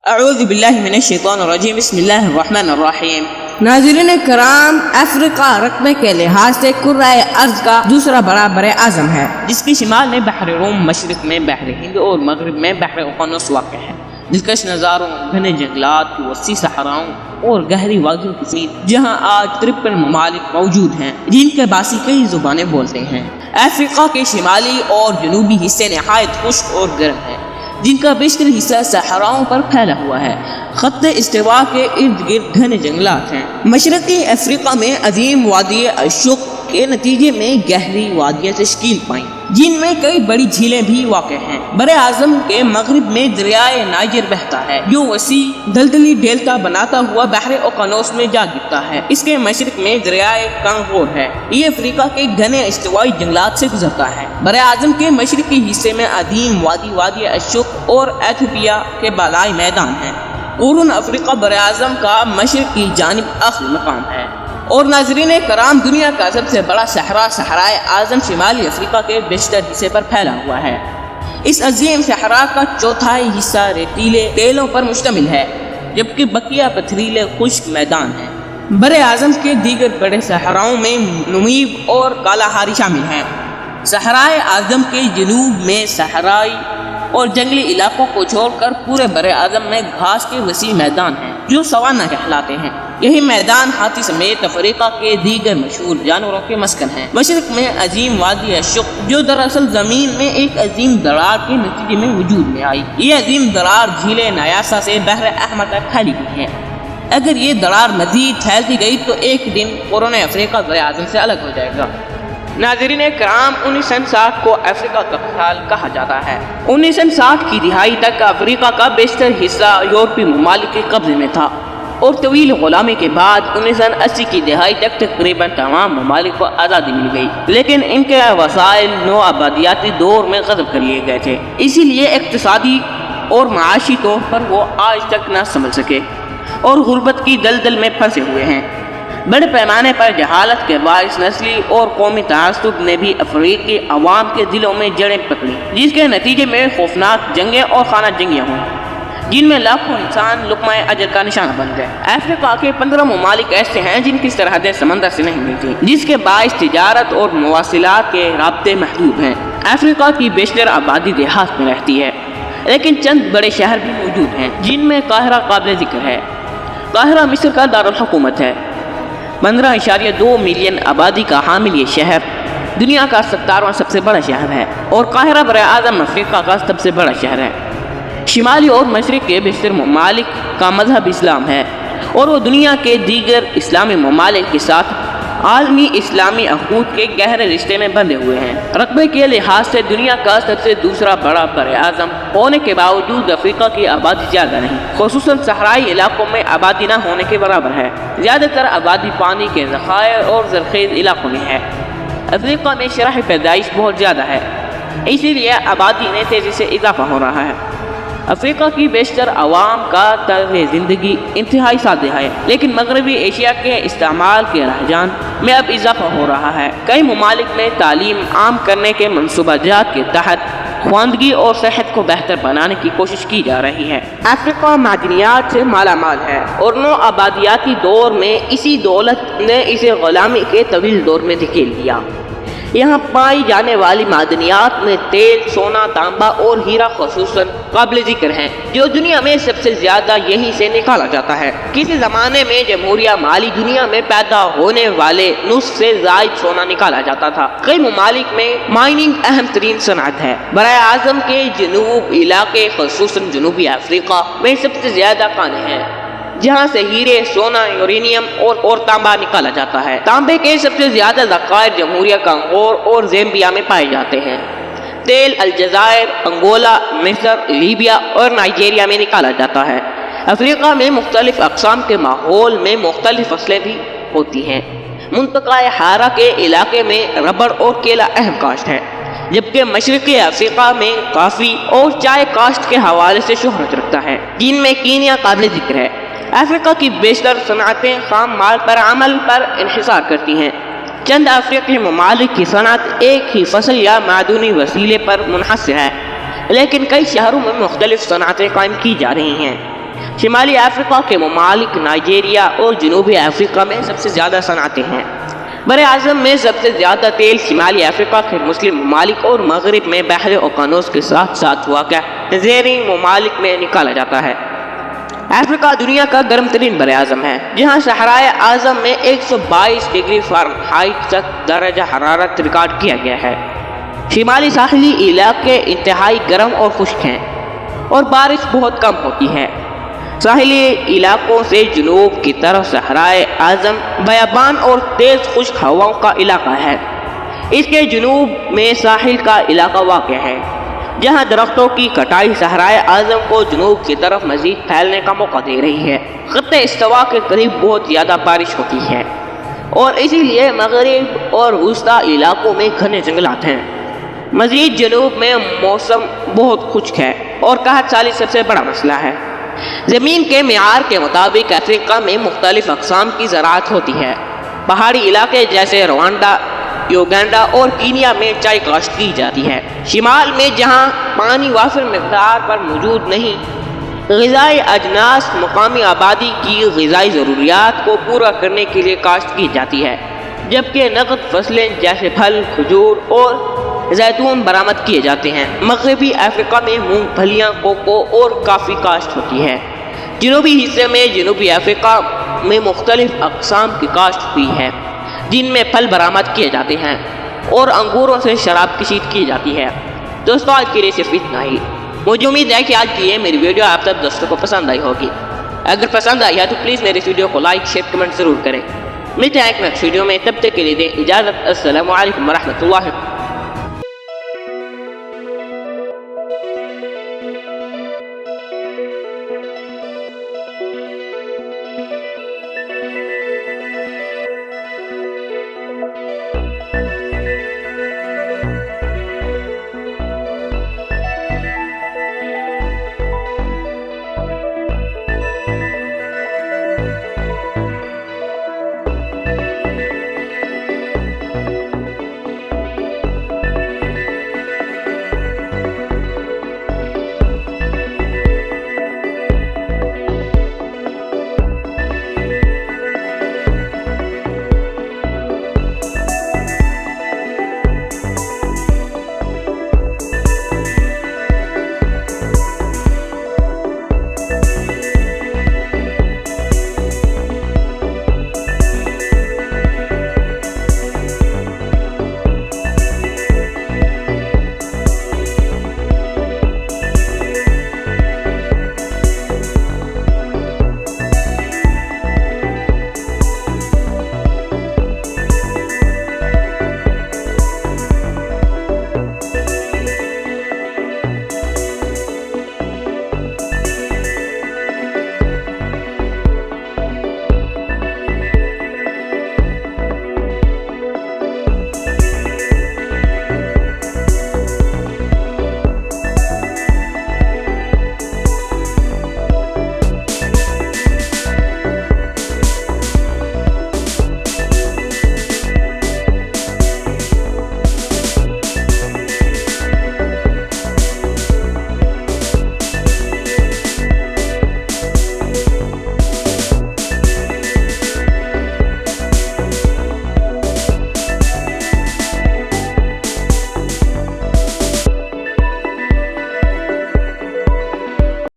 اعوذ باللہ من الشیطان الرجیم بسم اللہ الرحمن الرحیم۔ ناظرین کرام، افریقہ رقبے کے لحاظ سے کرۂ ارض کا دوسرا بڑا بر اعظم ہے، جس کے شمال میں بحر روم، مشرق میں بحر ہند اور مغرب میں بحر اوقیانوس واقع ہے۔ دلکش نظاروں، گھنے جنگلات، وسیع صحراؤں اور گہری وادیوں کی سمیت جہاں آج 53 ممالک موجود ہیں جن کے باسی کئی زبانیں بولتے ہیں۔ افریقہ کے شمالی اور جنوبی حصے نہایت خشک اور گرم ہیں، جن کا بیشتر حصہ صحراؤں پر پھیلا ہوا ہے۔ خط استوا کے ارد گرد گھنے جنگلات ہیں۔ مشرقی افریقہ میں عظیم وادی اشوک کے نتیجے میں گہری وادیاں تشکیل پائیں، جن میں کئی بڑی جھیلیں بھی واقع ہیں۔ بر اعظم کے مغرب میں دریائے نائجر بہتا ہے، جو وسیع دلدلی ڈیلٹا بناتا ہوا بحر اوقیانوس میں جا گرتا ہے۔ اس کے مشرق میں دریائے کانگو ہے، یہ افریقہ کے گھنے استوائی جنگلات سے گزرتا ہے۔ بر اعظم کے مشرقی حصے میں عظیم وادی اشوک اور ایتھوپیا کے بالائی میدان ہیں۔ قرون افریقہ بر اعظم کا مشرق کی جانب آخری مقام ہے۔ اور ناظرین کرام، دنیا کا سب سے بڑا صحرائے اعظم شمالی افریقہ کے بیشتر حصے پر پھیلا ہوا ہے۔ اس عظیم صحرا کا چوتھائی حصہ ریتیلے ٹیلوں پر مشتمل ہے، جبکہ بقیہ پتھریلے خشک میدان ہیں۔ بر اعظم کے دیگر بڑے صحراؤں میں نمیب اور کالاہاری شامل ہیں۔ صحرائے اعظم کے جنوب میں صحرائی اور جنگلی علاقوں کو چھوڑ کر پورے بر اعظم میں گھاس کے وسیع میدان ہیں جو سوانا کہلاتے ہیں۔ یہی میدان ہاتھی سمیت افریقہ کے دیگر مشہور جانوروں کے مسکن ہیں۔ مشرق میں عظیم وادی اشوک، جو دراصل زمین میں ایک عظیم دراڑ کے نتیجے میں وجود میں آئی۔ یہ عظیم دراڑ جھیل نیاسا سے بحر احمر تک پھیلی ہوئی ہے۔ اگر یہ دراڑ مزید پھیلتی گئی تو ایک دن قرون افریقہ بر اعظم سے الگ ہو جائے گا۔ ناظرین کرام، 1960 کو افریقہ کا سال کہا جاتا ہے۔ 1960 کی دہائی تک افریقہ کا بیشتر حصہ یورپی ممالک کے قبضے میں تھا، اور طویل غلامی کے بعد 1980 کی دہائی تک تقریباً تمام ممالک کو آزادی مل گئی، لیکن ان کے وسائل نو آبادیاتی دور میں غصب کر لیے گئے تھے۔ اسی لیے اقتصادی اور معاشی طور پر وہ آج تک نہ سنبھل سکے اور غربت کی دلدل میں پھنسے ہوئے ہیں۔ بڑے پیمانے پر جہالت کے باعث نسلی اور قومی تعصب نے بھی افریقی عوام کے دلوں میں جڑیں پکڑی، جس کے نتیجے میں خوفناک جنگیں اور خانہ جنگیاں ہوئیں، جن میں لاکھوں انسان لقمہ اجر کا نشانہ بن گئے۔ افریقہ کے 15 ممالک ایسے ہیں جن کی سرحدیں سمندر سے نہیں ملتی، جس کے باعث تجارت اور مواصلات کے رابطے محدود ہیں۔ افریقہ کی بیشتر آبادی دیہات میں رہتی ہے، لیکن چند بڑے شہر بھی موجود ہیں، جن میں قاہرہ قابل ذکر ہے۔ قاہرہ مصر کا دارالحکومت ہے۔ 15.2 ملین آبادی کا حامل یہ شہر دنیا کا 17واں سب سے بڑا شہر ہے، اور قاہرہ بر اعظم افریقہ کا سب سے بڑا شہر ہے۔ شمالی اور مشرق کے بیشتر ممالک کا مذہب اسلام ہے، اور وہ دنیا کے دیگر اسلامی ممالک کے ساتھ عالمی اسلامی عہود کے گہرے رشتے میں بندھے ہوئے ہیں۔ رقبے کے لحاظ سے دنیا کا سب سے دوسرا بڑا بر اعظم ہونے کے باوجود افریقہ کی آبادی زیادہ نہیں، خصوصاً صحرائی علاقوں میں آبادی نہ ہونے کے برابر ہے۔ زیادہ تر آبادی پانی کے ذخائر اور زرخیز علاقوں میں ہے۔ افریقہ میں شرح پیدائش بہت زیادہ ہے، اسی لیے آبادی میں تیزی سے اضافہ ہو رہا ہے۔ افریقہ کی بیشتر عوام کا طرز زندگی انتہائی سادہ ہے، لیکن مغربی ایشیا کے استعمال کے رجحان میں اب اضافہ ہو رہا ہے۔ کئی ممالک میں تعلیم عام کرنے کے منصوبہ جات کے تحت خواندگی اور صحت کو بہتر بنانے کی کوشش کی جا رہی ہے۔ افریقہ معدنیات سے مالا مال ہے، اور نو آبادیاتی دور میں اسی دولت نے اسے غلامی کے طویل دور میں دھکیل دیا۔ یہاں پائی جانے والی معدنیات میں تیل، سونا، تانبا اور ہیرا خصوصاً قابل ذکر ہیں، جو دنیا میں سب سے زیادہ یہی سے نکالا جاتا ہے۔ کسی زمانے میں جمہوریہ مالی دنیا میں پیدا ہونے والے نصف سے زائد سونا نکالا جاتا تھا۔ کئی ممالک میں مائننگ اہم ترین صنعت ہے۔ بر اعظم کے جنوب علاقے خصوصاً جنوبی افریقہ میں سب سے زیادہ کانیں ہیں، جہاں سے ہیرے، سونا، یورینیم اور تانبا نکالا جاتا ہے۔ تانبے کے سب سے زیادہ ذخائر جمہوریہ کانگو اور زیمبیا میں پائے جاتے ہیں۔ تیل الجزائر، انگولا، مصر، لیبیا اور نائجیریا میں نکالا جاتا ہے۔ افریقہ میں مختلف اقسام کے ماحول میں مختلف فصلیں بھی ہوتی ہیں۔ منطقہ حارہ کے علاقے میں ربڑ اور کیلا اہم کاشت ہے، جبکہ مشرقی افریقہ میں کافی اور چائے کاشت کے حوالے سے شہرت رکھتا ہے، جن میں کینیا قابل ذکر ہے۔ افریقہ کی بیشتر صنعتیں خام مال پر عمل پر انحصار کرتی ہیں۔ چند افریقی ممالک کی صنعت ایک ہی فصل یا معدنی وسیلے پر منحصر ہے، لیکن کئی شہروں میں مختلف صنعتیں قائم کی جا رہی ہیں۔ شمالی افریقہ کے ممالک نائجیریا اور جنوبی افریقہ میں سب سے زیادہ صنعتیں ہیں۔ بر اعظم میں سب سے زیادہ تیل شمالی افریقہ کے مسلم ممالک اور مغرب میں بحر اوقیانوس کے ساتھ ساتھ واقع جزیری ممالک میں نکالا جاتا ہے۔ افریقہ دنیا کا گرم ترین بر اعظم ہے، جہاں صحرائے اعظم میں 122 ڈگری فارنہائٹ تک درجہ حرارت ریکارڈ کیا گیا ہے۔ شمالی ساحلی علاقے انتہائی گرم اور خشک ہیں اور بارش بہت کم ہوتی ہے۔ ساحلی علاقوں سے جنوب کی طرف صحرائے اعظم بیابان اور تیز خشک ہواؤں کا علاقہ ہے۔ اس کے جنوب میں ساحل کا علاقہ واقع ہے، جہاں درختوں کی کٹائی صحرائے اعظم کو جنوب کی طرف مزید پھیلنے کا موقع دے رہی ہے۔ خطے استوا کے قریب بہت زیادہ بارش ہوتی ہے اور اسی لیے مغرب اور وسطی علاقوں میں گھنے جنگلات ہیں۔ مزید جنوب میں موسم بہت خشک ہے اور قحط سالی سب سے بڑا مسئلہ ہے۔ زمین کے معیار کے مطابق افریقہ میں مختلف اقسام کی زراعت ہوتی ہے۔ پہاڑی علاقے جیسے روانڈا، یوگینڈا اور کینیا میں چائے کاشت کی جاتی ہے۔ شمال میں جہاں پانی وافر مقدار پر موجود نہیں، غذائی اجناس مقامی آبادی کی غذائی ضروریات کو پورا کرنے کے لیے کاشت کی جاتی ہے، جبکہ نقد فصلیں جیسے پھل، کھجور اور زیتون برآمد کیے جاتے ہیں۔ مغربی افریقہ میں مونگ پھلیاں، کوکو اور کافی کاشت ہوتی ہے۔ جنوبی حصے میں جنوبی افریقہ میں مختلف اقسام کی کاشت ہوئی ہے، جن میں پھل برآمد کیے جاتے ہیں اور انگوروں سے شراب کشید کی جاتی ہے۔ دوستوں، آج کے لیے صرف اتنا ہی۔ مجھے امید ہے کہ آج کی یہ میری ویڈیو آپ سب دوستوں کو پسند آئی ہوگی۔ اگر پسند آئی ہے تو پلیز میری ویڈیو کو لائک، شیئر، کمنٹ ضرور کریں۔ ملتے ہیں ایک نیکسٹ ویڈیو میں، تب تک کے لیے دیں اجازت۔ السلام علیکم ورحمۃ اللہ۔